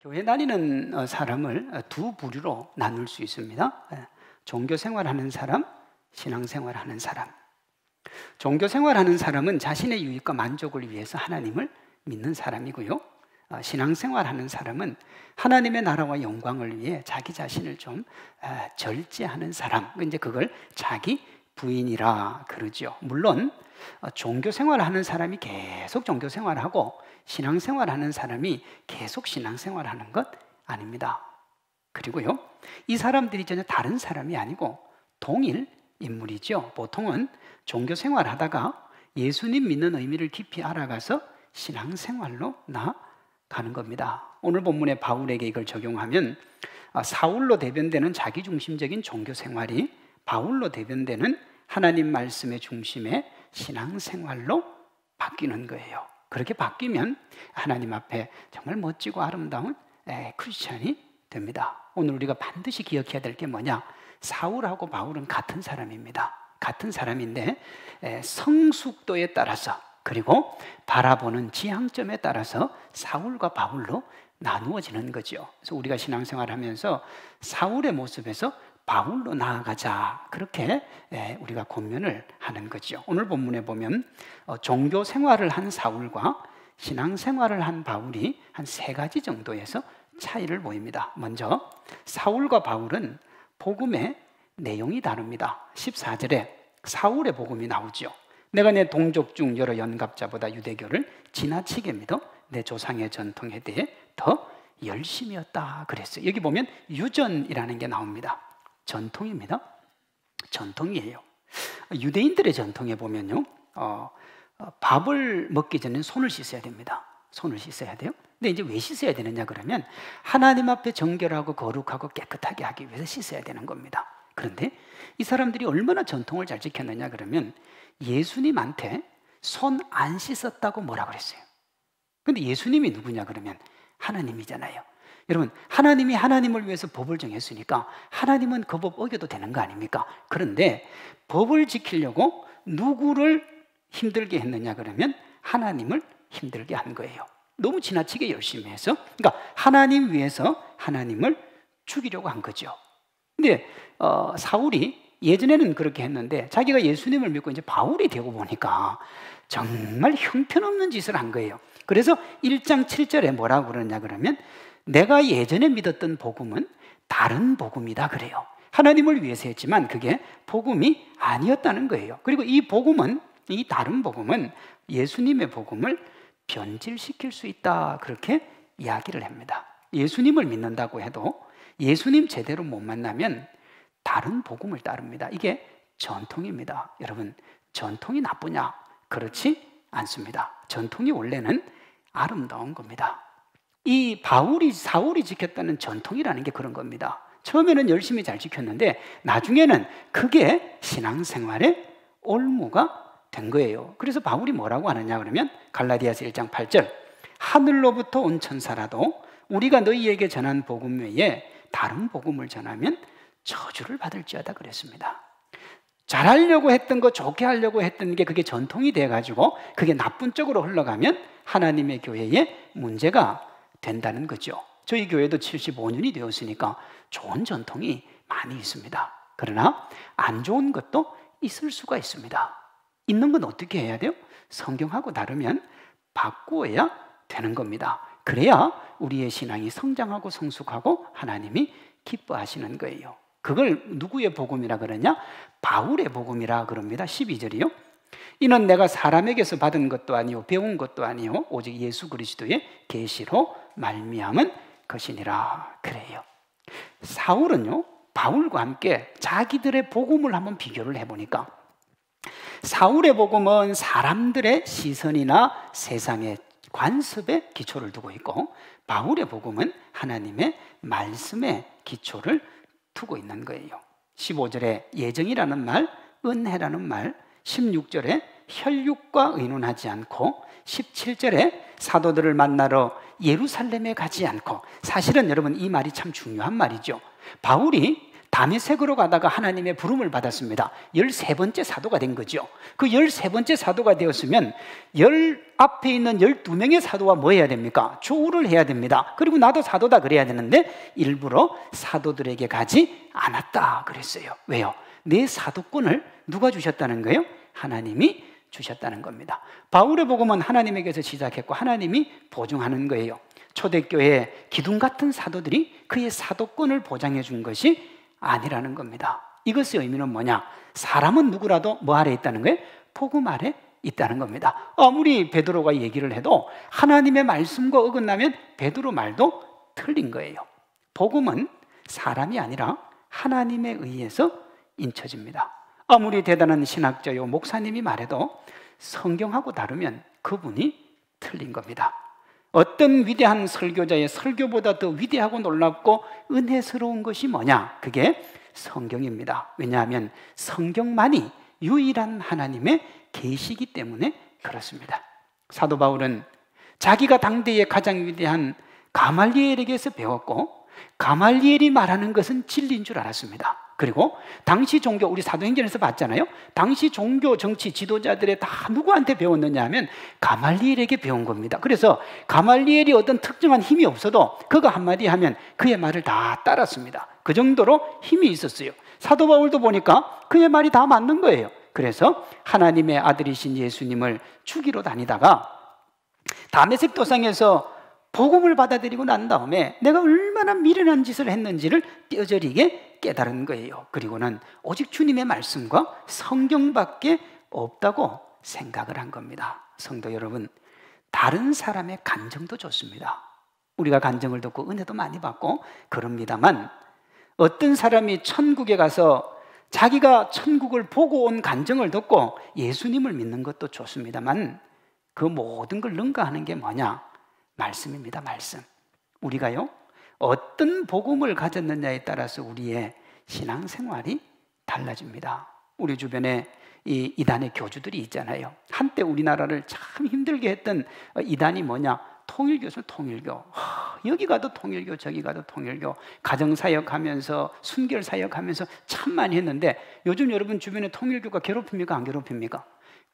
교회 다니는 사람을 두 부류로 나눌 수 있습니다. 종교 생활하는 사람, 신앙 생활하는 사람. 종교 생활하는 사람은 자신의 유익과 만족을 위해서 하나님을 믿는 사람이고요. 신앙 생활하는 사람은 하나님의 나라와 영광을 위해 자기 자신을 좀 절제하는 사람. 이제 그걸 자기 부인이라 그러죠. 물론 종교 생활하는 사람이 계속 종교 생활하고 신앙 생활하는 사람이 계속 신앙 생활하는 것 아닙니다. 그리고요, 이 사람들이 전혀 다른 사람이 아니고 동일 인물이죠. 보통은 종교 생활하다가 예수님 믿는 의미를 깊이 알아가서 신앙 생활로 나아가는 겁니다. 오늘 본문의 바울에게 이걸 적용하면 사울로 대변되는 자기중심적인 종교 생활이 바울로 대변되는 하나님 말씀의 중심의 신앙 생활로 바뀌는 거예요. 그렇게 바뀌면 하나님 앞에 정말 멋지고 아름다운 크리스찬이 됩니다. 오늘 우리가 반드시 기억해야 될 게 뭐냐? 사울하고 바울은 같은 사람입니다. 같은 사람인데 성숙도에 따라서 그리고 바라보는 지향점에 따라서 사울과 바울로 나누어지는 거죠. 그래서 우리가 신앙생활하면서 사울의 모습에서 바울로 나아가자, 그렇게 우리가 권면을 하는 거죠. 오늘 본문에 보면 종교 생활을 한 사울과 신앙 생활을 한 바울이 한 세 가지 정도에서 차이를 보입니다. 먼저 사울과 바울은 복음의 내용이 다릅니다. 14절에 사울의 복음이 나오죠. 내가 내 동족 중 여러 연갑자보다 유대교를 지나치게 믿어 내 조상의 전통에 대해 더 열심이었다 그랬어요. 여기 보면 유전이라는 게 나옵니다. 전통입니다. 전통이에요. 유대인들의 전통에 보면요, 밥을 먹기 전에 손을 씻어야 됩니다. 손을 씻어야 돼요. 근데 이제 왜 씻어야 되느냐 그러면 하나님 앞에 정결하고 거룩하고 깨끗하게 하기 위해서 씻어야 되는 겁니다. 그런데 이 사람들이 얼마나 전통을 잘 지켰느냐 그러면 예수님한테 손 안 씻었다고 뭐라 그랬어요. 근데 예수님이 누구냐 그러면 하나님이잖아요. 여러분, 하나님이 하나님을 위해서 법을 정했으니까 하나님은 그 법 어겨도 되는 거 아닙니까? 그런데 법을 지키려고 누구를 힘들게 했느냐 그러면 하나님을 힘들게 한 거예요. 너무 지나치게 열심히 해서, 그러니까 하나님 위해서 하나님을 죽이려고 한 거죠. 근데 사울이 예전에는 그렇게 했는데 자기가 예수님을 믿고 이제 바울이 되고 보니까 정말 형편없는 짓을 한 거예요. 그래서 1장 7절에 뭐라고 그러냐 그러면 내가 예전에 믿었던 복음은 다른 복음이다 그래요. 하나님을 위해서 했지만 그게 복음이 아니었다는 거예요. 그리고 이 복음은, 이 다른 복음은 예수님의 복음을 변질시킬 수 있다, 그렇게 이야기를 합니다. 예수님을 믿는다고 해도 예수님 제대로 못 만나면 다른 복음을 따릅니다. 이게 전통입니다. 여러분, 전통이 나쁘냐? 그렇지 않습니다. 전통이 원래는 아름다운 겁니다. 이 사울이 지켰다는 전통이라는 게 그런 겁니다. 처음에는 열심히 잘 지켰는데 나중에는 그게 신앙생활의 올무가 된 거예요. 그래서 바울이 뭐라고 하느냐 그러면 갈라디아서 1장 8절 하늘로부터 온 천사라도 우리가 너희에게 전한 복음 외에 다른 복음을 전하면 저주를 받을지어다 그랬습니다. 잘하려고 했던 거, 좋게 하려고 했던 게 그게 전통이 돼가지고 그게 나쁜 쪽으로 흘러가면 하나님의 교회에 문제가 된다는 거죠. 저희 교회도 75년이 되었으니까 좋은 전통이 많이 있습니다. 그러나 안 좋은 것도 있을 수가 있습니다. 있는 건 어떻게 해야 돼요? 성경하고 다르면 바꾸어야 되는 겁니다. 그래야 우리의 신앙이 성장하고 성숙하고 하나님이 기뻐하시는 거예요. 그걸 누구의 복음이라 그러냐? 바울의 복음이라 그럽니다. 12절이요. 이는 내가 사람에게서 받은 것도 아니요 배운 것도 아니요 오직 예수 그리스도의 계시로 말미암은 것이니라 그래요. 사울은요, 바울과 함께 자기들의 복음을 한번 비교를 해보니까 사울의 복음은 사람들의 시선이나 세상의 관습에 기초를 두고 있고 바울의 복음은 하나님의 말씀에 기초를 두고 있는 거예요. 15절에 예정이라는 말, 은혜라는 말, 16절에 혈육과 의논하지 않고 17절에 사도들을 만나러 예루살렘에 가지 않고, 사실은 여러분 이 말이 참 중요한 말이죠. 바울이 다메섹으로 가다가 하나님의 부름을 받았습니다. 13번째 사도가 된 거죠. 그 13번째 사도가 되었으면 앞에 있는 12명의 사도와 뭐 해야 됩니까? 조우를 해야 됩니다. 그리고 나도 사도다 그래야 되는데 일부러 사도들에게 가지 않았다 그랬어요. 왜요? 내 사도권을 누가 주셨다는 거예요? 하나님이 주셨다는 겁니다. 바울의 복음은 하나님에게서 시작했고 하나님이 보증하는 거예요. 초대교회 기둥 같은 사도들이 그의 사도권을 보장해 준 것이 아니라는 겁니다. 이것의 의미는 뭐냐? 사람은 누구라도 뭐 아래 있다는 거예요? 복음 아래 있다는 겁니다. 아무리 베드로가 얘기를 해도 하나님의 말씀과 어긋나면 베드로 말도 틀린 거예요. 복음은 사람이 아니라 하나님에 의해서 인쳐집니다. 아무리 대단한 신학자요 목사님이 말해도 성경하고 다르면 그분이 틀린 겁니다. 어떤 위대한 설교자의 설교보다 더 위대하고 놀랍고 은혜스러운 것이 뭐냐? 그게 성경입니다. 왜냐하면 성경만이 유일한 하나님의 계시이기 때문에 그렇습니다. 사도 바울은 자기가 당대의 가장 위대한 가말리엘에게서 배웠고 가말리엘이 말하는 것은 진리인 줄 알았습니다. 그리고 당시 종교, 우리 사도행전에서 봤잖아요. 당시 종교 정치 지도자들의 다 누구한테 배웠느냐 하면 가말리엘에게 배운 겁니다. 그래서 가말리엘이 어떤 특정한 힘이 없어도 그가 한마디 하면 그의 말을 다 따랐습니다. 그 정도로 힘이 있었어요. 사도 바울도 보니까 그의 말이 다 맞는 거예요. 그래서 하나님의 아들이신 예수님을 죽이러 다니다가 다메섹 도상에서 복음을 받아들이고 난 다음에 내가 얼마나 미련한 짓을 했는지를 뼈저리게 깨달은 거예요. 그리고는 오직 주님의 말씀과 성경밖에 없다고 생각을 한 겁니다. 성도 여러분, 다른 사람의 간증도 좋습니다. 우리가 간증을 듣고 은혜도 많이 받고 그럽니다만 어떤 사람이 천국에 가서 자기가 천국을 보고 온 간증을 듣고 예수님을 믿는 것도 좋습니다만 그 모든 걸 능가하는 게 뭐냐? 말씀입니다. 말씀. 우리가요 어떤 복음을 가졌느냐에 따라서 우리의 신앙생활이 달라집니다. 우리 주변에 이 이단의 교주들이 있잖아요. 한때 우리나라를 참 힘들게 했던 이단이 뭐냐? 통일교죠. 통일교. 여기 가도 통일교, 저기 가도 통일교. 가정사역하면서 순결사역하면서 참 많이 했는데 요즘 여러분 주변에 통일교가 괴롭힙니까? 안 괴롭힙니까?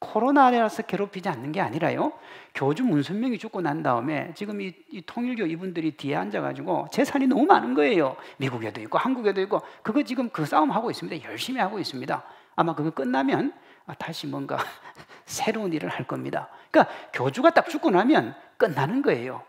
코로나라서 괴롭히지 않는 게 아니라요, 교주 문선명이 죽고 난 다음에 지금 이 통일교 이분들이 뒤에 앉아가지고 재산이 너무 많은 거예요. 미국에도 있고 한국에도 있고. 그거 지금 그 싸움 하고 있습니다. 열심히 하고 있습니다. 아마 그거 끝나면 다시 뭔가 새로운 일을 할 겁니다. 그러니까 교주가 딱 죽고 나면 끝나는 거예요.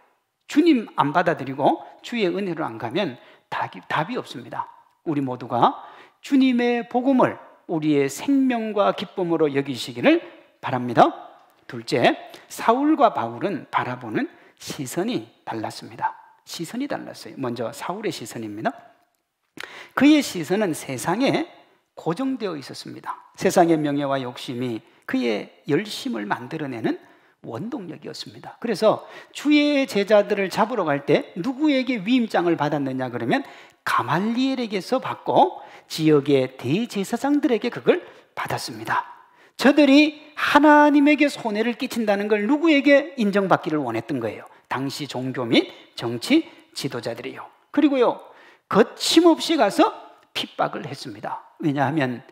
주님 안 받아들이고 주의 은혜로 안 가면 답이 없습니다. 우리 모두가 주님의 복음을 우리의 생명과 기쁨으로 여기시기를 바랍니다. 둘째, 사울과 바울은 바라보는 시선이 달랐습니다. 시선이 달랐어요. 먼저 사울의 시선입니다. 그의 시선은 세상에 고정되어 있었습니다. 세상의 명예와 욕심이 그의 열심을 만들어내는 원동력이었습니다. 그래서 주의 제자들을 잡으러 갈 때 누구에게 위임장을 받았느냐 그러면 가말리엘에게서 받고 지역의 대제사장들에게 그걸 받았습니다. 저들이 하나님에게 손해를 끼친다는 걸 누구에게 인정받기를 원했던 거예요? 당시 종교 및 정치 지도자들이요. 그리고요, 거침없이 가서 핍박을 했습니다. 왜냐하면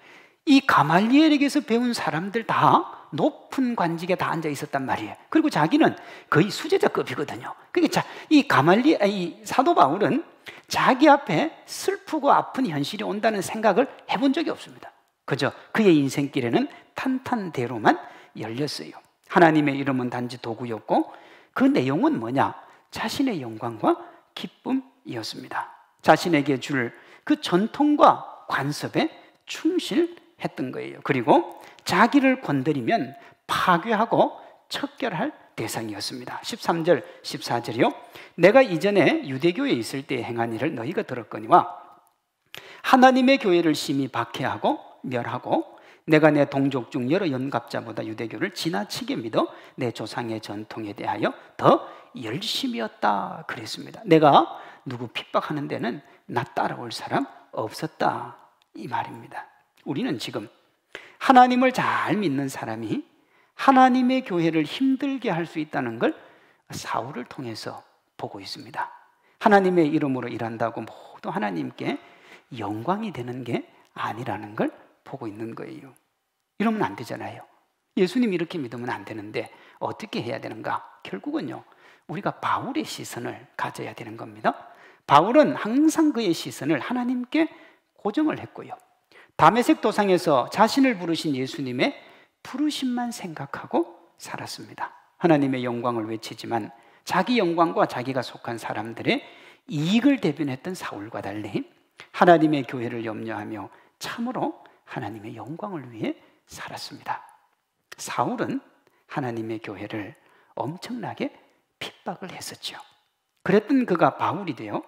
이 가말리엘에게서 배운 사람들 다 높은 관직에 다 앉아 있었단 말이에요. 그리고 자기는 거의 수제자급이거든요. 그러니까 이 사도 바울은 자기 앞에 슬프고 아픈 현실이 온다는 생각을 해본 적이 없습니다. 그저 그의 인생길에는 탄탄대로만 열렸어요. 하나님의 이름은 단지 도구였고 그 내용은 뭐냐? 자신의 영광과 기쁨이었습니다. 자신에게 줄 그 전통과 관습에 충실했던 거예요. 그리고 자기를 건드리면 파괴하고 척결할 대상이었습니다. 13절, 14절이요. 내가 이전에 유대교에 있을 때 행한 일을 너희가 들었거니와 하나님의 교회를 심히 박해하고 멸하고 내가 내 동족 중 여러 연갑자보다 유대교를 지나치게 믿어 내 조상의 전통에 대하여 더 열심이었다 그랬습니다. 내가 누구 핍박하는 데는 나 따라올 사람 없었다 이 말입니다. 우리는 지금 하나님을 잘 믿는 사람이 하나님의 교회를 힘들게 할 수 있다는 걸 사울을 통해서 보고 있습니다. 하나님의 이름으로 일한다고 모두 하나님께 영광이 되는 게 아니라는 걸 보고 있는 거예요. 이러면 안 되잖아요. 예수님 이렇게 믿으면 안 되는데 어떻게 해야 되는가? 결국은요, 우리가 바울의 시선을 가져야 되는 겁니다. 바울은 항상 그의 시선을 하나님께 고정을 했고요, 다메섹 도상에서 자신을 부르신 예수님의 부르심만 생각하고 살았습니다. 하나님의 영광을 외치지만 자기 영광과 자기가 속한 사람들의 이익을 대변했던 사울과 달리 하나님의 교회를 염려하며 참으로 하나님의 영광을 위해 살았습니다. 사울은 하나님의 교회를 엄청나게 핍박을 했었죠. 그랬던 그가 바울이 되어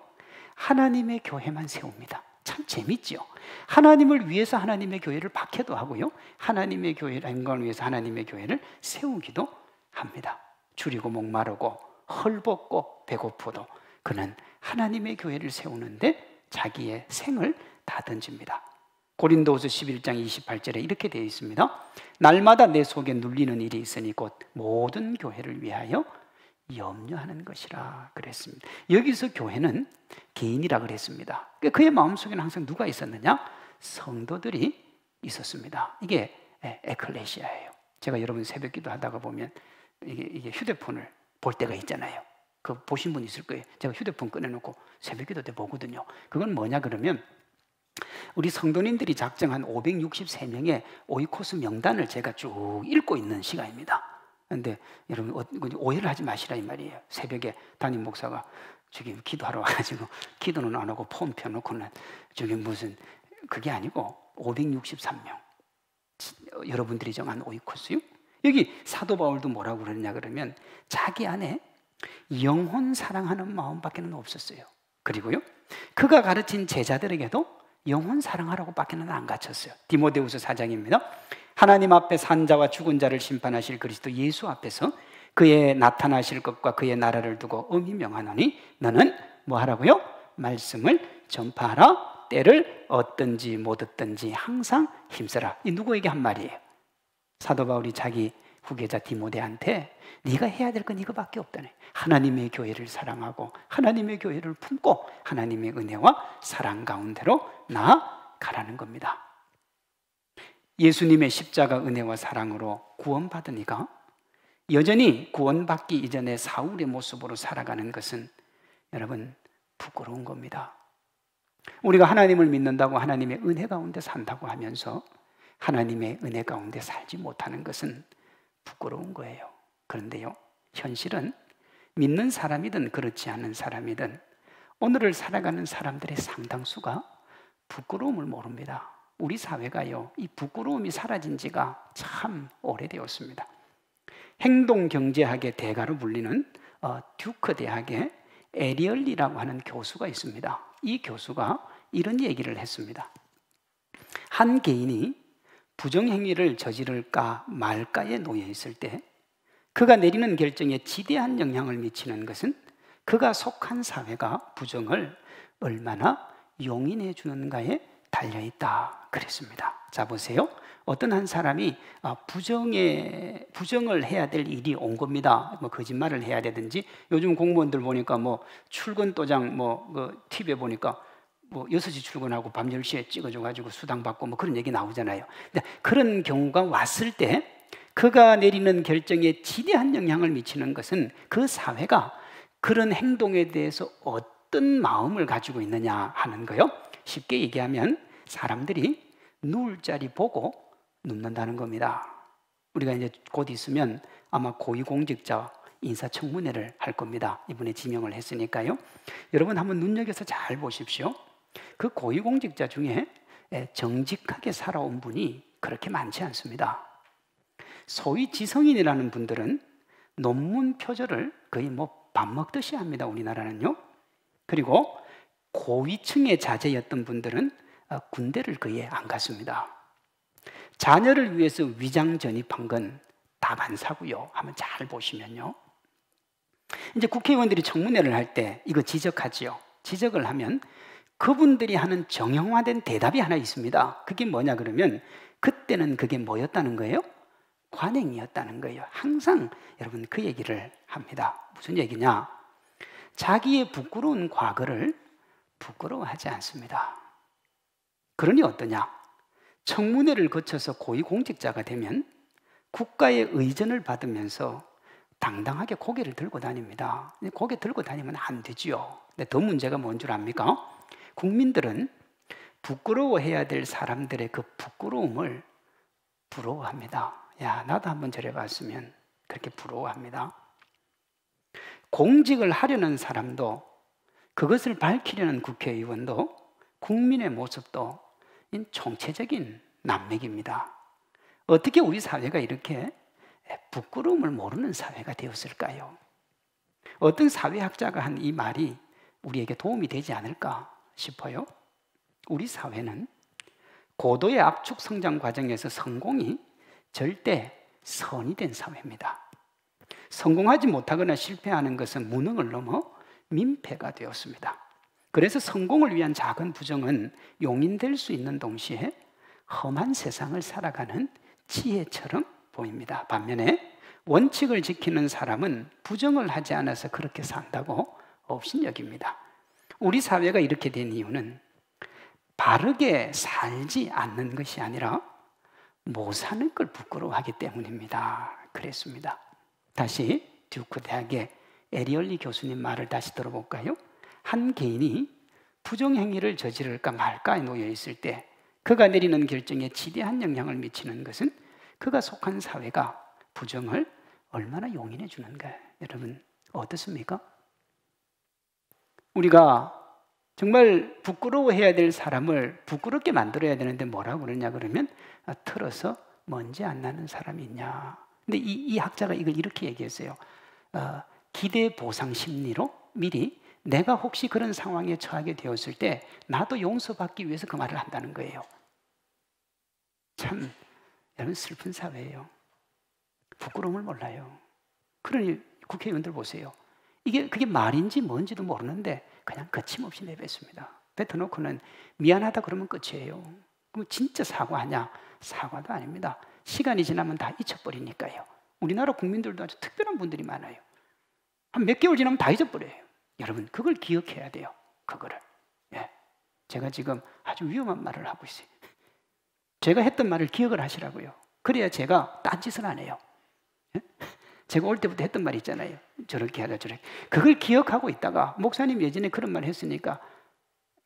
하나님의 교회만 세웁니다. 참 재밌죠. 하나님을 위해서 하나님의 교회를 박해도 하고요, 하나님의 교회를 영광을 위해서 하나님의 교회를 세우기도 합니다. 줄이고 목마르고 헐벗고 배고프도 그는 하나님의 교회를 세우는데 자기의 생을 다 던집니다. 고린도후서 11장 28절에 이렇게 되어 있습니다. 날마다 내 속에 눌리는 일이 있으니 곧 모든 교회를 위하여 염려하는 것이라 그랬습니다. 여기서 교회는 개인이라 그랬습니다. 그의 마음속에는 항상 누가 있었느냐? 성도들이 있었습니다. 이게 에클레시아예요. 제가 여러분 새벽 기도 하다가 보면 이게 휴대폰을 볼 때가 있잖아요. 그 보신 분 있을 거예요. 제가 휴대폰 꺼내놓고 새벽 기도 때 보거든요. 그건 뭐냐 그러면 우리 성도님들이 작정한 563명의 오이코스 명단을 제가 쭉 읽고 있는 시간입니다. 그런데 여러분 오해를 하지 마시라 이 말이에요. 새벽에 담임 목사가 저기 기도하러 와가지고 기도는 안 하고 폰 펴놓고는 저기 무슨 그게 아니고 563명 여러분들이 정한 오이코스요. 여기 사도 바울도 뭐라고 그러냐 그러면 자기 안에 영혼 사랑하는 마음밖에는 없었어요. 그리고요, 그가 가르친 제자들에게도 영혼 사랑하라고 밖에는 안 가르쳤어요. 디모데후서 4장입니다. 하나님 앞에 산 자와 죽은 자를 심판하실 그리스도 예수 앞에서 그의 나타나실 것과 그의 나라를 두고 엄히 명하노니 너는 뭐 하라고요? 말씀을 전파하라. 때를 얻든지 못 얻든지 항상 힘써라. 이 누구에게 한 말이에요? 사도 바울이 자기 후계자 디모데한테 네가 해야 될 건 이거밖에 없다네. 하나님의 교회를 사랑하고 하나님의 교회를 품고 하나님의 은혜와 사랑 가운데로 나아가라는 겁니다. 예수님의 십자가 은혜와 사랑으로 구원받은 이가 여전히 구원받기 이전의 사울의 모습으로 살아가는 것은 여러분 부끄러운 겁니다. 우리가 하나님을 믿는다고 하나님의 은혜 가운데 산다고 하면서 하나님의 은혜 가운데 살지 못하는 것은 부끄러운 거예요. 그런데요, 현실은 믿는 사람이든 그렇지 않은 사람이든 오늘을 살아가는 사람들의 상당수가 부끄러움을 모릅니다. 우리 사회가요, 이 부끄러움이 사라진 지가 참 오래되었습니다. 행동경제학의 대가로 불리는 듀크 대학의 에리얼리라고 하는 교수가 있습니다. 이 교수가 이런 얘기를 했습니다. 한 개인이 부정행위를 저지를까 말까에 놓여 있을 때 그가 내리는 결정에 지대한 영향을 미치는 것은 그가 속한 사회가 부정을 얼마나 용인해 주는가에 달려있다 그랬습니다. 자 보세요. 어떤 한 사람이 부정을 해야 될 일이 온 겁니다. 뭐 거짓말을 해야 되든지, 요즘 공무원들 보니까 뭐 출근 도장 그 TV에 보니까 뭐 6시 출근하고 밤 10시에 찍어줘가지고 수당 받고 뭐 그런 얘기 나오잖아요. 근데 그런 경우가 왔을 때 그가 내리는 결정에 지대한 영향을 미치는 것은 그 사회가 그런 행동에 대해서 어떤 마음을 가지고 있느냐 하는 거요. 쉽게 얘기하면 사람들이 누울 자리 보고 눕는다는 겁니다. 우리가 이제 곧 있으면 아마 고위공직자 인사청문회를 할 겁니다. 이번에 지명을 했으니까요. 여러분 한번 눈여겨서 잘 보십시오. 그 고위공직자 중에 정직하게 살아온 분이 그렇게 많지 않습니다. 소위 지성인이라는 분들은 논문 표절을 거의 뭐 밥 먹듯이 합니다. 우리나라는요. 그리고 고위층의 자제였던 분들은 군대를 거의 안 갔습니다. 자녀를 위해서 위장 전입한 건 다반사고요. 한번 잘 보시면요. 이제 국회의원들이 청문회를 할 때 이거 지적하지요. 지적을 하면 그분들이 하는 정형화된 대답이 하나 있습니다. 그게 뭐냐 그러면 그때는 그게 뭐였다는 거예요? 관행이었다는 거예요. 항상 여러분 그 얘기를 합니다. 무슨 얘기냐? 자기의 부끄러운 과거를 부끄러워하지 않습니다. 그러니 어떠냐? 청문회를 거쳐서 고위공직자가 되면 국가의 의전을 받으면서 당당하게 고개를 들고 다닙니다. 고개 들고 다니면 안 되지요. 근데 더 문제가 뭔 줄 압니까? 국민들은 부끄러워해야 될 사람들의 그 부끄러움을 부러워합니다. 야, 나도 한번 저래봤으면, 그렇게 부러워합니다. 공직을 하려는 사람도, 그것을 밝히려는 국회의원도, 국민의 모습도 총체적인 난맥입니다. 어떻게 우리 사회가 이렇게 부끄러움을 모르는 사회가 되었을까요? 어떤 사회학자가 한 이 말이 우리에게 도움이 되지 않을까 싶어요. 우리 사회는 고도의 압축 성장 과정에서 성공이 절대 선이 된 사회입니다. 성공하지 못하거나 실패하는 것은 무능을 넘어 민폐가 되었습니다. 그래서 성공을 위한 작은 부정은 용인될 수 있는 동시에 험한 세상을 살아가는 지혜처럼 보입니다. 반면에 원칙을 지키는 사람은 부정을 하지 않아서 그렇게 산다고 업신여깁니다. 우리 사회가 이렇게 된 이유는 바르게 살지 않는 것이 아니라 못 사는 걸 부끄러워하기 때문입니다. 그랬습니다. 다시 듀크 대학의 에리얼리 교수님 말을 다시 들어볼까요? 한 개인이 부정행위를 저지를까 말까에 놓여 있을 때 그가 내리는 결정에 지대한 영향을 미치는 것은 그가 속한 사회가 부정을 얼마나 용인해 주는가. 여러분 어떻습니까? 우리가 정말 부끄러워해야 될 사람을 부끄럽게 만들어야 되는데 뭐라고 그러냐 그러면 틀어서 먼지 안 나는 사람이 있냐. 근데 이 학자가 이걸 이렇게 얘기했어요. 기대 보상 심리로 미리 내가 혹시 그런 상황에 처하게 되었을 때 나도 용서받기 위해서 그 말을 한다는 거예요. 참 여러분 슬픈 사회예요. 부끄러움을 몰라요. 그러니 국회의원들 보세요. 그게 말인지 뭔지도 모르는데 그냥 거침없이 내뱉습니다. 뱉어놓고는 미안하다 그러면 끝이에요. 그럼 진짜 사과하냐? 사과도 아닙니다. 시간이 지나면 다 잊혀버리니까요. 우리나라 국민들도 아주 특별한 분들이 많아요. 한 몇 개월 지나면 다 잊어버려요. 여러분 그걸 기억해야 돼요. 그거를. 예. 제가 지금 아주 위험한 말을 하고 있어요. 제가 했던 말을 기억을 하시라고요. 그래야 제가 딴짓을 안 해요. 예? 제가 올 때부터 했던 말 있잖아요. 저렇게 하다 저렇게. 그걸 기억하고 있다가 목사님 예전에 그런 말 했으니까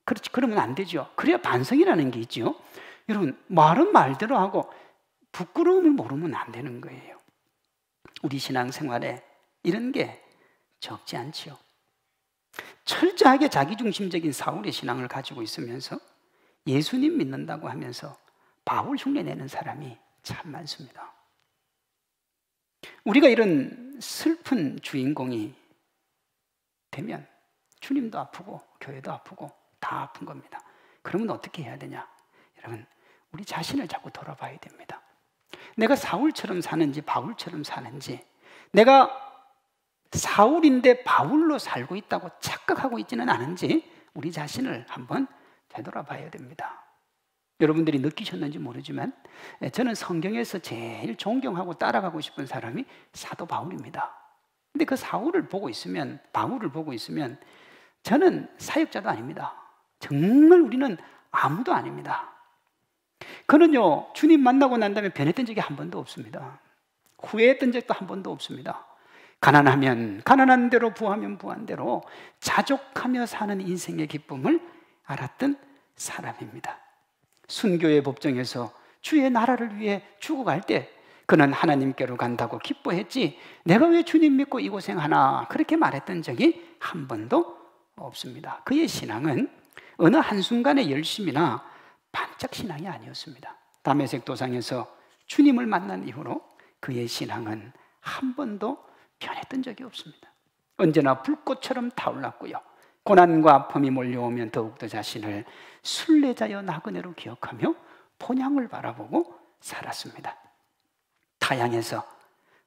그렇지 그러면 안 되죠. 그래야 반성이라는 게 있죠. 여러분 말은 말대로 하고 부끄러움을 모르면 안 되는 거예요. 우리 신앙생활에 이런 게 적지 않지요. 철저하게 자기중심적인 사울의 신앙을 가지고 있으면서 예수님 믿는다고 하면서 바울 흉내내는 사람이 참 많습니다. 우리가 이런 슬픈 주인공이 되면 주님도 아프고 교회도 아프고 다 아픈 겁니다. 그러면 어떻게 해야 되냐? 여러분 우리 자신을 자꾸 돌아봐야 됩니다. 내가 사울처럼 사는지 바울처럼 사는지, 내가 사울인데 바울로 살고 있다고 착각하고 있지는 않은지 우리 자신을 한번 되돌아봐야 됩니다. 여러분들이 느끼셨는지 모르지만 저는 성경에서 제일 존경하고 따라가고 싶은 사람이 사도 바울입니다. 근데 그 사울을 보고 있으면, 바울을 보고 있으면 저는 사역자도 아닙니다. 정말 우리는 아무도 아닙니다. 그는요 주님 만나고 난 다음에 변했던 적이 한 번도 없습니다. 후회했던 적도 한 번도 없습니다. 가난하면 가난한 대로, 부하면 부한 대로 자족하며 사는 인생의 기쁨을 알았던 사람입니다. 순교의 법정에서 주의 나라를 위해 죽어갈 때 그는 하나님께로 간다고 기뻐했지 내가 왜 주님 믿고 이 고생하나 그렇게 말했던 적이 한 번도 없습니다. 그의 신앙은 어느 한순간의 열심이나 반짝 신앙이 아니었습니다. 다메섹 도상에서 주님을 만난 이후로 그의 신앙은 한 번도 변했던 적이 없습니다. 언제나 불꽃처럼 타올랐고요. 고난과 아픔이 몰려오면 더욱더 자신을 순례자여 나그네로 기억하며 본향을 바라보고 살았습니다. 타향에서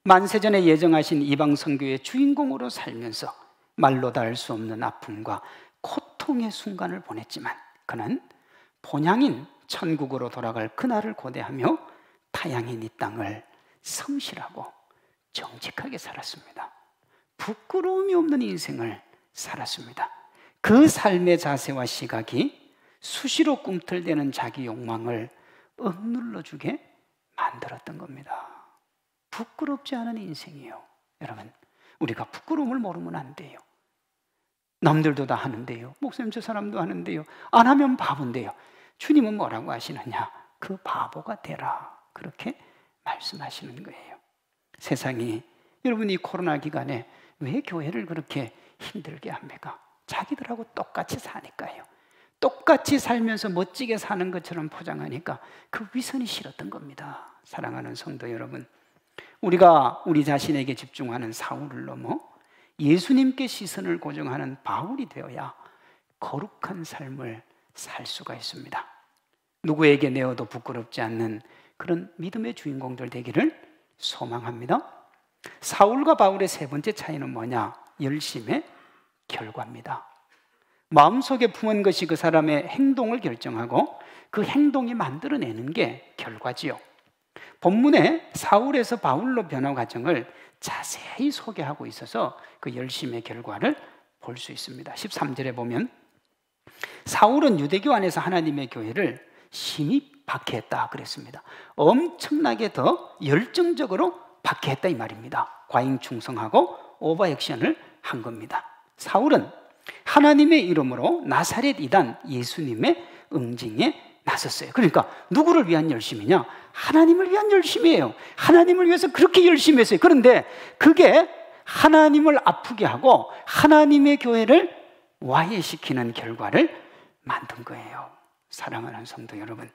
만세전에 예정하신 이방 선교의 주인공으로 살면서 말로 다 할 수 없는 아픔과 고통의 순간을 보냈지만 그는 본향인 천국으로 돌아갈 그날을 고대하며 타향인 이 땅을 성실하고 정직하게 살았습니다. 부끄러움이 없는 인생을 살았습니다. 그 삶의 자세와 시각이 수시로 꿈틀대는 자기 욕망을 억눌러주게 만들었던 겁니다. 부끄럽지 않은 인생이에요. 여러분, 우리가 부끄러움을 모르면 안 돼요. 남들도 다 하는데요. 목사님, 저 사람도 하는데요. 안 하면 바본데요. 주님은 뭐라고 하시느냐? 그 바보가 되라. 그렇게 말씀하시는 거예요. 세상이, 여러분, 이 코로나 기간에 왜 교회를 그렇게 힘들게 합니까? 자기들하고 똑같이 사니까요. 똑같이 살면서 멋지게 사는 것처럼 포장하니까 그 위선이 싫었던 겁니다. 사랑하는 성도 여러분, 우리가 우리 자신에게 집중하는 사울을 넘어 예수님께 시선을 고정하는 바울이 되어야 거룩한 삶을 살 수가 있습니다. 누구에게 내어도 부끄럽지 않는 그런 믿음의 주인공들 되기를 소망합니다. 사울과 바울의 세 번째 차이는 뭐냐? 열심의 결과입니다. 마음속에 품은 것이 그 사람의 행동을 결정하고 그 행동이 만들어내는 게 결과지요. 본문에 사울에서 바울로 변화 과정을 자세히 소개하고 있어서 그 열심의 결과를 볼 수 있습니다. 13절에 보면 사울은 유대교 안에서 하나님의 교회를 심히 박해했다 그랬습니다. 엄청나게 더 열정적으로 박해했다 이 말입니다. 과잉 충성하고 오버액션을 한 겁니다. 사울은 하나님의 이름으로 나사렛 이단 예수님의 응징에 나섰어요. 그러니까 누구를 위한 열심이냐? 하나님을 위한 열심이에요. 하나님을 위해서 그렇게 열심히 했어요. 그런데 그게 하나님을 아프게 하고 하나님의 교회를 와해시키는 결과를 만든 거예요. 사랑하는 성도 여러분,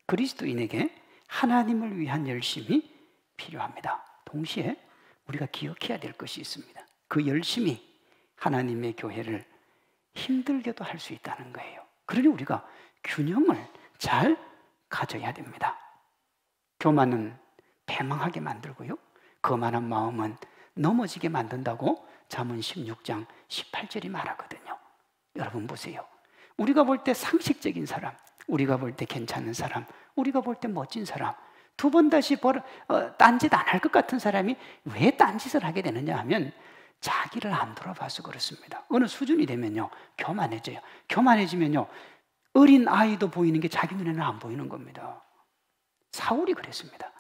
그리스도인에게 하나님을 위한 열심이 필요합니다. 동시에 우리가 기억해야 될 것이 있습니다. 그 열심이 하나님의 교회를 힘들게도 할 수 있다는 거예요. 그러니 우리가 균형을 잘 가져야 됩니다. 교만은 패망하게 만들고요, 거만한 마음은 넘어지게 만든다고 잠언 16장 18절이 말하거든요. 여러분 보세요. 우리가 볼 때 상식적인 사람, 우리가 볼 때 괜찮은 사람, 우리가 볼 때 멋진 사람, 두 번 다시 딴짓 안 할 것 같은 사람이 왜 딴짓을 하게 되느냐 하면 자기를 안 돌아봐서 그렇습니다. 어느 수준이 되면요, 교만해져요. 교만해지면요, 어린 아이도 보이는 게 자기 눈에는 안 보이는 겁니다. 사울이 그랬습니다.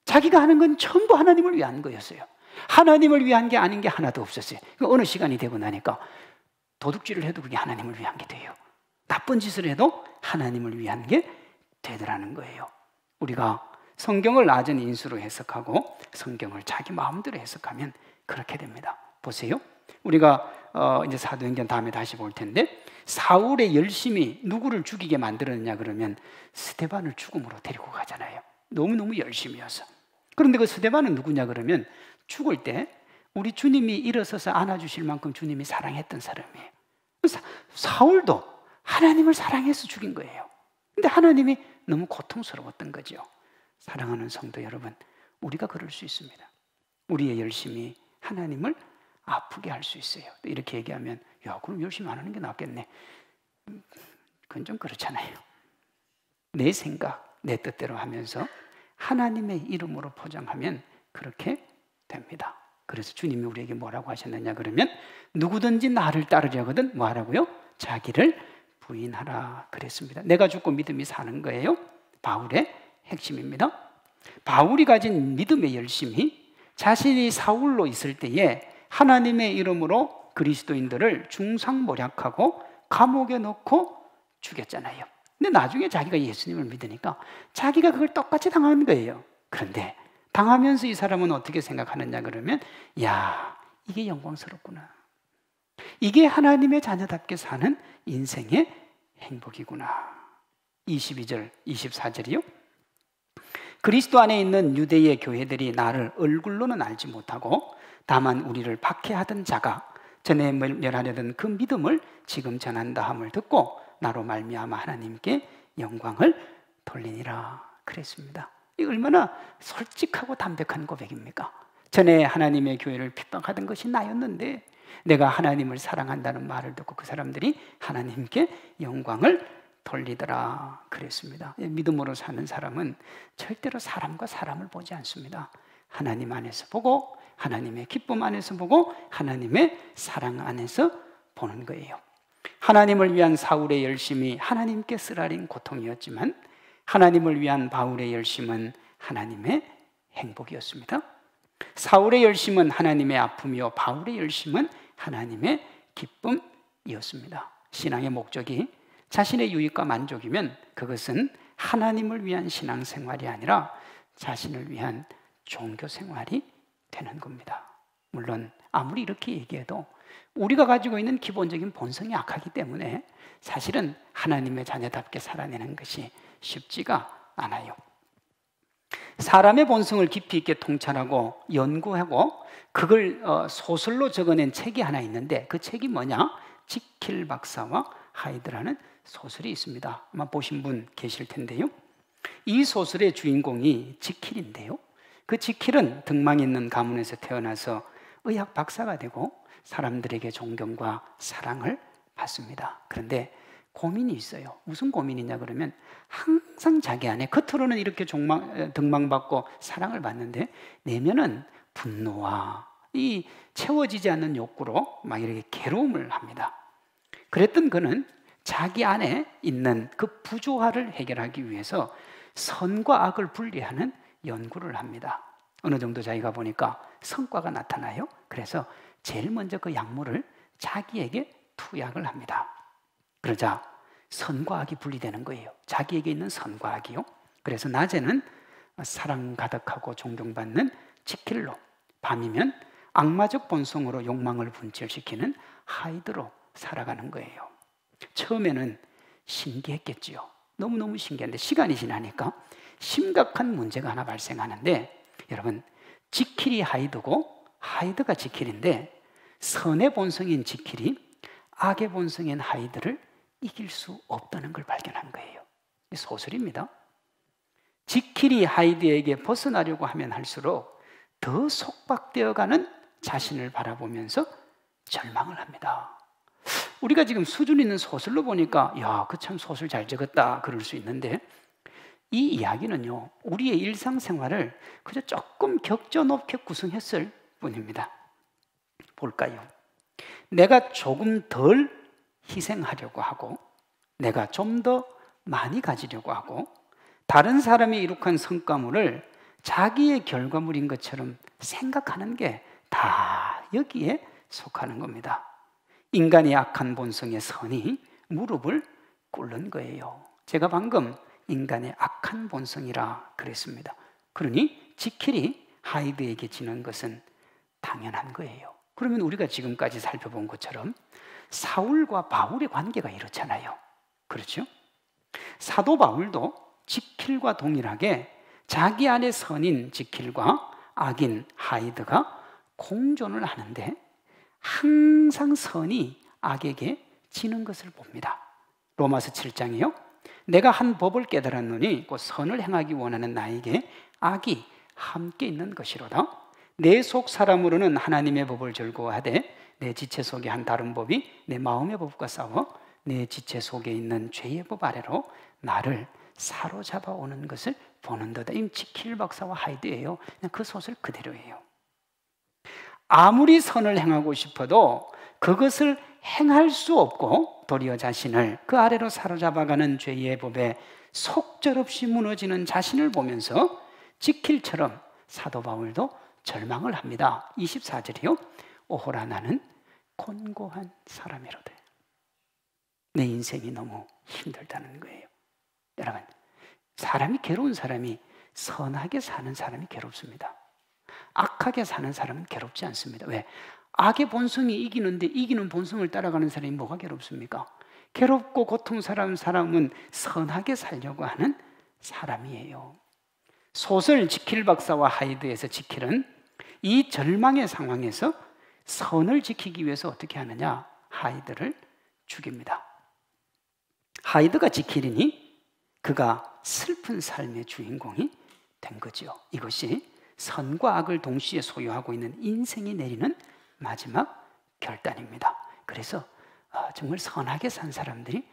자기가 하는 건 전부 하나님을 위한 거였어요. 하나님을 위한 게 아닌 게 하나도 없었어요. 어느 시간이 되고 나니까 도둑질을 해도 그게 하나님을 위한 게 돼요. 나쁜 짓을 해도 하나님을 위한 게 되더라는 거예요. 우리가 성경을 낮은 인수로 해석하고 성경을 자기 마음대로 해석하면 그렇게 됩니다. 보세요. 우리가 이제 사도행전 다음에 다시 볼 텐데, 사울의 열심이 누구를 죽이게 만들었느냐 그러면 스데반을 죽음으로 데리고 가잖아요. 너무너무 열심이어서. 그런데 그 스데반은 누구냐 그러면 죽을 때 우리 주님이 일어서서 안아주실 만큼 주님이 사랑했던 사람이에요. 사울도 하나님을 사랑해서 죽인 거예요. 근데 하나님이 너무 고통스러웠던 거죠. 사랑하는 성도 여러분, 우리가 그럴 수 있습니다. 우리의 열심이 하나님을 아프게 할 수 있어요. 이렇게 얘기하면, 야, 그럼 열심히 안 하는 게 낫겠네. 그건 좀 그렇잖아요. 내 생각, 내 뜻대로 하면서 하나님의 이름으로 포장하면 그렇게 됩니다. 그래서 주님이 우리에게 뭐라고 하셨느냐 그러면, 누구든지 나를 따르려거든 뭐 하라고요? 자기를 부인하라 그랬습니다. 내가 죽고 믿음이 사는 거예요. 바울의 핵심입니다. 바울이 가진 믿음의 열심이 자신이 사울로 있을 때에 하나님의 이름으로 그리스도인들을 중상모략하고 감옥에 넣고 죽였잖아요. 근데 나중에 자기가 예수님을 믿으니까 자기가 그걸 똑같이 당하는 거예요. 그런데 당하면서 이 사람은 어떻게 생각하느냐 그러면, 야, 이게 영광스럽구나. 이게 하나님의 자녀답게 사는 인생의 행복이구나. 22절, 24절이요. 그리스도 안에 있는 유대의 교회들이 나를 얼굴로는 알지 못하고 다만 우리를 박해하던 자가 전에 멸하려던 그 믿음을 지금 전한다 함을 듣고 나로 말미암아 하나님께 영광을 돌리니라 그랬습니다. 이 얼마나 솔직하고 담백한 고백입니까? 전에 하나님의 교회를 핍박하던 것이 나였는데 내가 하나님을 사랑한다는 말을 듣고 그 사람들이 하나님께 영광을 돌리더라 그랬습니다. 믿음으로 사는 사람은 절대로 사람과 사람을 보지 않습니다. 하나님 안에서 보고, 하나님의 기쁨 안에서 보고, 하나님의 사랑 안에서 보는 거예요. 하나님을 위한 사울의 열심이 하나님께 쓰라린 고통이었지만 하나님을 위한 바울의 열심은 하나님의 행복이었습니다. 사울의 열심은 하나님의 아픔이요 바울의 열심은 하나님의 기쁨이었습니다. 신앙의 목적이 자신의 유익과 만족이면 그것은 하나님을 위한 신앙생활이 아니라 자신을 위한 종교생활이 되는 겁니다. 물론 아무리 이렇게 얘기해도 우리가 가지고 있는 기본적인 본성이 악하기 때문에 사실은 하나님의 자녀답게 살아내는 것이 쉽지가 않아요. 사람의 본성을 깊이 있게 통찰하고 연구하고 그걸 소설로 적어낸 책이 하나 있는데 그 책이 뭐냐? 지킬 박사와 하이드라는 소설이 있습니다. 아마 보신 분 계실 텐데요. 이 소설의 주인공이 지킬인데요. 그 지킬은 등망 있는 가문에서 태어나서 의학 박사가 되고 사람들에게 존경과 사랑을 받습니다. 그런데 고민이 있어요. 무슨 고민이냐 그러면 항상 자기 안에 겉으로는 이렇게 등망받고 사랑을 받는데 내면은 분노와 이 채워지지 않는 욕구로 막 이렇게 괴로움을 합니다. 그랬던 그는 자기 안에 있는 그 부조화를 해결하기 위해서 선과 악을 분리하는 연구를 합니다. 어느 정도 자기가 보니까 성과가 나타나요. 그래서 제일 먼저 그 약물을 자기에게 투약을 합니다. 그러자 선과 악이 분리되는 거예요. 자기에게 있는 선과 악이요. 그래서 낮에는 사랑 가득하고 존경받는 지킬로, 밤이면 악마적 본성으로 욕망을 분출시키는 하이드로 살아가는 거예요. 처음에는 신기했겠지요. 너무너무 신기한데 시간이 지나니까 심각한 문제가 하나 발생하는데 여러분, 지킬이 하이드고 하이드가 지킬인데 선의 본성인 지킬이 악의 본성인 하이드를 이길 수 없다는 걸 발견한 거예요. 소설입니다. 지킬이 하이드에게 벗어나려고 하면 할수록 더 속박되어가는 자신을 바라보면서 절망을 합니다. 우리가 지금 수준 있는 소설로 보니까 야, 그 참 소설 잘 적었다 그럴 수 있는데 이 이야기는요 우리의 일상생활을 그저 조금 격조 높게 구성했을 뿐입니다. 볼까요? 내가 조금 덜 희생하려고 하고 내가 좀 더 많이 가지려고 하고 다른 사람이 이룩한 성과물을 자기의 결과물인 것처럼 생각하는 게 다 여기에 속하는 겁니다. 인간의 악한 본성의 선이 무릎을 꿇는 거예요. 제가 방금 인간의 악한 본성이라 그랬습니다. 그러니 지킬이 하이드에게 지는 것은 당연한 거예요. 그러면 우리가 지금까지 살펴본 것처럼 사울과 바울의 관계가 이렇잖아요. 그렇죠? 사도 바울도 지킬과 동일하게 자기 안에 선인 지킬과 악인 하이드가 공존을 하는데 항상 선이 악에게 지는 것을 봅니다. 로마서 7장이요. 내가 한 법을 깨달았노니 곧 선을 행하기 원하는 나에게 악이 함께 있는 것이로다. 내 속 사람으로는 하나님의 법을 즐거워하되 내 지체 속에 한 다른 법이 내 마음의 법과 싸워 내 지체 속에 있는 죄의 법 아래로 나를 사로잡아 오는 것을 보는도다. 이 지킬 박사와 하이드예요. 그냥 그 소설 그대로예요. 아무리 선을 행하고 싶어도 그것을 행할 수 없고 도리어 자신을 그 아래로 사로잡아가는 죄의 법에 속절없이 무너지는 자신을 보면서 지킬처럼 사도 바울도 절망을 합니다. 24절이요. 오호라 나는 곤고한 사람이로되. 내 인생이 너무 힘들다는 거예요. 여러분, 사람이 괴로운 사람이 선하게 사는 사람이 괴롭습니다. 악하게 사는 사람은 괴롭지 않습니다. 왜? 악의 본성이 이기는데 이기는 본성을 따라가는 사람이 뭐가 괴롭습니까? 괴롭고 고통스러운 사람은 선하게 살려고 하는 사람이에요. 소설 지킬 박사와 하이드에서 지킬은 이 절망의 상황에서 선을 지키기 위해서 어떻게 하느냐? 하이드를 죽입니다. 하이드가 지킬이니 그가 슬픈 삶의 주인공이 된 거죠. 이것이 선과 악을 동시에 소유하고 있는 인생이 내리는 마지막 결단입니다. 그래서 정말 선하게 산 사람들이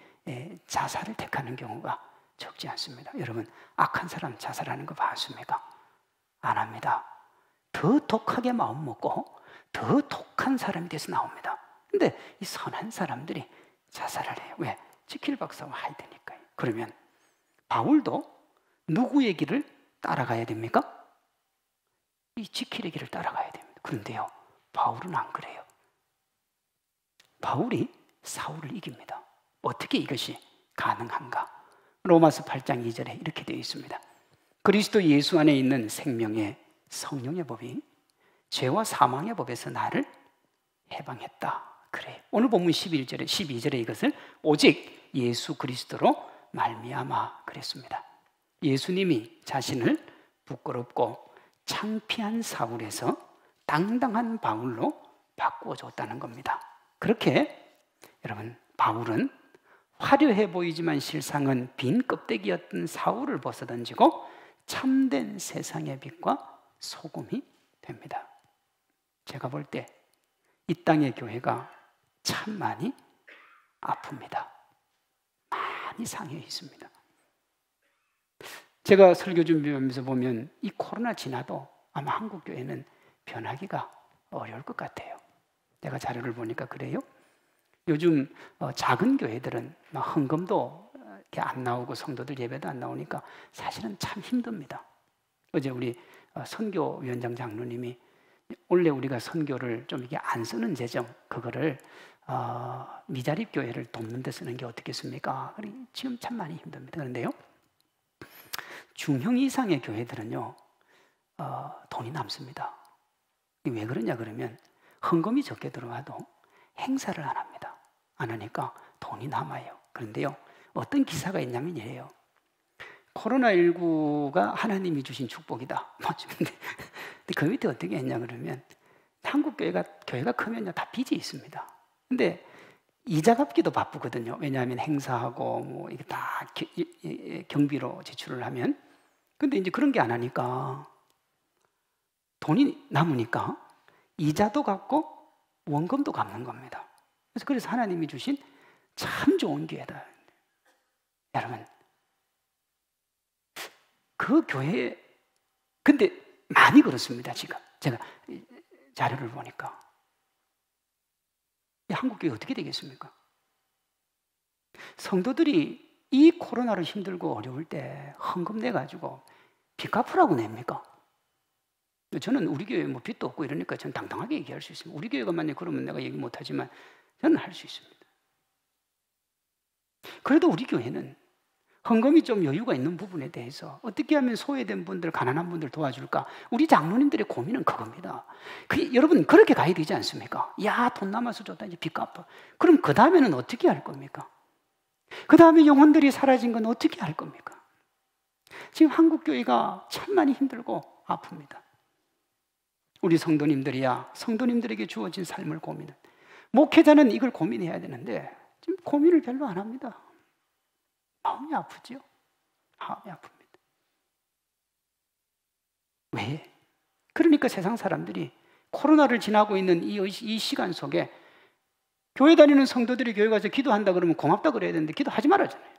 자살을 택하는 경우가 적지 않습니다. 여러분, 악한 사람 자살하는 거 봤습니까? 안 합니다. 더 독하게 마음 먹고 더 독한 사람이 돼서 나옵니다. 근데 이 선한 사람들이 자살을 해요. 왜? 지킬 박사와 하이드니까요. 그러면 바울도 누구의 길을 따라가야 됩니까? 이 지킬의 길을 따라가야 됩니다. 그런데요, 바울은 안 그래요. 바울이 사울을 이깁니다. 어떻게 이것이 가능한가? 로마서 8장 2절에 이렇게 되어 있습니다. 그리스도 예수 안에 있는 생명의 성령의 법이 죄와 사망의 법에서 나를 해방했다. 그래. 오늘 본문 12절에 이것을 오직 예수 그리스도로 말미암아 그랬습니다. 예수님이 자신을 부끄럽고 창피한 사울에서 당당한 바울로 바꾸어 줬다는 겁니다. 그렇게 여러분, 바울은 화려해 보이지만 실상은 빈 껍데기였던 사울을 벗어던지고 참된 세상의 빛과 소금이 됩니다. 제가 볼 때 이 땅의 교회가 참 많이 아픕니다. 많이 상해 있습니다. 제가 설교 준비하면서 보면 이 코로나 지나도 아마 한국 교회는 변하기가 어려울 것 같아요. 내가 자료를 보니까 그래요. 요즘 작은 교회들은 헌금도 이렇게 안 나오고 성도들 예배도 안 나오니까 사실은 참 힘듭니다. 어제 우리 선교위원장 장로님이 원래 우리가 선교를 좀 이게 안 쓰는 재정, 그거를 미자립 교회를 돕는 데 쓰는 게 어떻겠습니까? 지금 참 많이 힘듭니다. 그런데요, 중형 이상의 교회들은요, 돈이 남습니다. 왜 그러냐 그러면 헌금이 적게 들어와도 행사를 안 합니다. 안 하니까 돈이 남아요. 그런데요, 어떤 기사가 있냐면 이래요. 코로나19가 하나님이 주신 축복이다. 근데 그 밑에 어떻게 했냐 그러면 한국 교회가 크면요 다 빚이 있습니다. 근데 이자 갚기도 바쁘거든요. 왜냐하면 행사하고 뭐 이게 다 경비로 제출을 하면. 근데 이제 그런 게 안 하니까 돈이 남으니까 이자도 갚고 원금도 갚는 겁니다. 그래서 하나님이 주신 참 좋은 기회다. 여러분, 그 교회, 근데 많이 그렇습니다. 지금 제가 자료를 보니까 한국 교회 어떻게 되겠습니까? 성도들이 이 코로나로 힘들고 어려울 때 헌금 내가지고 빚 갚으라고 냅니까? 저는 우리 교회 뭐 빚도 없고 이러니까 저는 당당하게 얘기할 수 있습니다. 우리 교회가 만약 그러면 내가 얘기 못하지만 저는 할 수 있습니다. 그래도 우리 교회는 헌금이 좀 여유가 있는 부분에 대해서 어떻게 하면 소외된 분들, 가난한 분들 도와줄까? 우리 장로님들의 고민은 그겁니다. 여러분 그렇게 가야 되지 않습니까? 야, 돈 남아서 줬다, 이제 빚 갚아. 그럼 그 다음에는 어떻게 할 겁니까? 그 다음에 영혼들이 사라진 건 어떻게 할 겁니까? 지금 한국 교회가 참 많이 힘들고 아픕니다. 우리 성도님들이야 성도님들에게 주어진 삶을 고민은, 목회자는 이걸 고민해야 되는데 지금 고민을 별로 안 합니다. 마음이 아프죠? 마음이 아픕니다. 왜? 그러니까 세상 사람들이 코로나를 지나고 있는 이 시간 속에 교회 다니는 성도들이 교회 가서 기도한다 그러면 고맙다 그래야 되는데 기도하지 말아잖아요.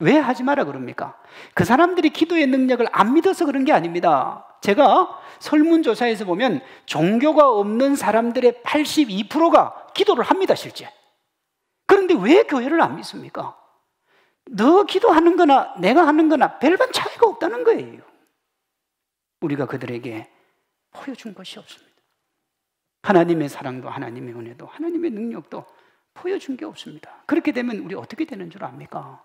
왜 하지 마라 그럽니까? 그 사람들이 기도의 능력을 안 믿어서 그런 게 아닙니다. 제가 설문조사에서 보면 종교가 없는 사람들의 82%가 기도를 합니다, 실제. 그런데 왜 교회를 안 믿습니까? 너 기도하는 거나 내가 하는 거나 별반 차이가 없다는 거예요. 우리가 그들에게 보여준 것이 없습니다. 하나님의 사랑도 하나님의 은혜도 하나님의 능력도 보여준 게 없습니다. 그렇게 되면 우리 어떻게 되는 줄 압니까?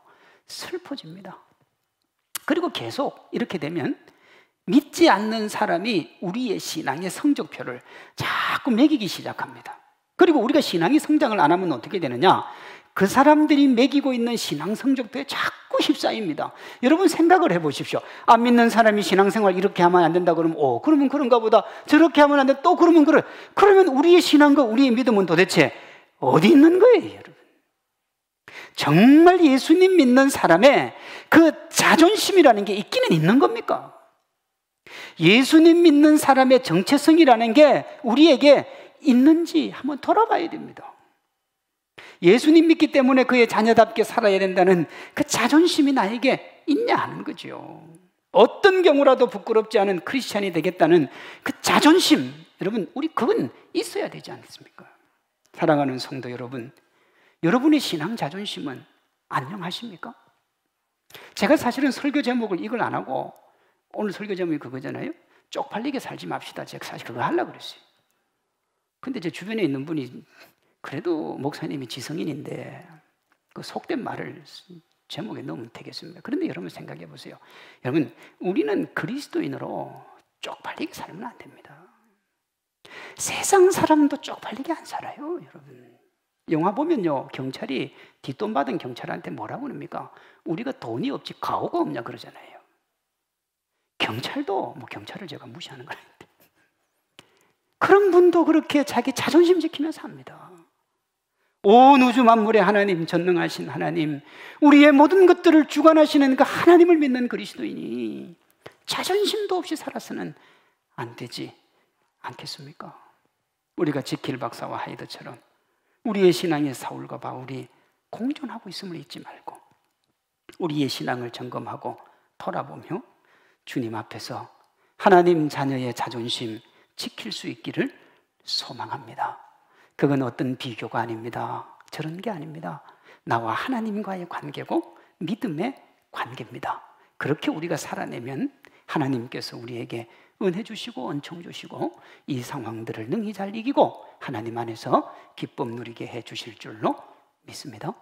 슬퍼집니다. 그리고 계속 이렇게 되면 믿지 않는 사람이 우리의 신앙의 성적표를 자꾸 매기기 시작합니다. 그리고 우리가 신앙이 성장을 안 하면 어떻게 되느냐? 그 사람들이 매기고 있는 신앙 성적표에 자꾸 휩싸입니다. 여러분 생각을 해보십시오. 안 믿는 사람이 신앙생활 이렇게 하면 안 된다 그러면 그러면 그런가 보다. 저렇게 하면 안 돼. 또 그러면 그래. 그러면 우리의 신앙과 우리의 믿음은 도대체 어디 있는 거예요, 여러분? 정말 예수님 믿는 사람의 그 자존심이라는 게 있기는 있는 겁니까? 예수님 믿는 사람의 정체성이라는 게 우리에게 있는지 한번 돌아봐야 됩니다. 예수님 믿기 때문에 그의 자녀답게 살아야 된다는 그 자존심이 나에게 있냐 하는 거죠. 어떤 경우라도 부끄럽지 않은 크리스찬이 되겠다는 그 자존심, 여러분 우리 그건 있어야 되지 않겠습니까? 사랑하는 성도 여러분, 여러분의 신앙 자존심은 안녕하십니까? 제가 사실은 설교 제목을 이걸 안 하고 오늘 설교 제목이 그거잖아요. 쪽팔리게 살지 맙시다. 제가 사실 그거 하려고 그랬어요. 근데 제 주변에 있는 분이 그래도 목사님이 지성인인데 그 속된 말을 제목에 넣으면 되겠습니다. 그런데 여러분 생각해 보세요. 여러분, 우리는 그리스도인으로 쪽팔리게 살면 안 됩니다. 세상 사람도 쪽팔리게 안 살아요, 여러분. 영화 보면요, 경찰이 뒷돈 받은 경찰한테 뭐라고 그럽니까? 우리가 돈이 없지 가오가 없냐 그러잖아요. 경찰도 뭐 경찰을 제가 무시하는 건 아닌데 그런 분도 그렇게 자기 자존심 지키면서 삽니다. 온 우주 만물의 하나님, 전능하신 하나님, 우리의 모든 것들을 주관하시는 그 하나님을 믿는 그리스도인이 자존심도 없이 살아서는 안 되지 않겠습니까? 우리가 지킬 박사와 하이드처럼 우리의 신앙이 사울과 바울이 공존하고 있음을 잊지 말고 우리의 신앙을 점검하고 돌아보며 주님 앞에서 하나님 자녀의 자존심 지킬 수 있기를 소망합니다. 그건 어떤 비교가 아닙니다. 저런 게 아닙니다. 나와 하나님과의 관계고 믿음의 관계입니다. 그렇게 우리가 살아내면 하나님께서 우리에게 은혜 주시고 은총 주시고 이 상황들을 능히 잘 이기고 하나님 안에서 기쁨 누리게 해 주실 줄로 믿습니다.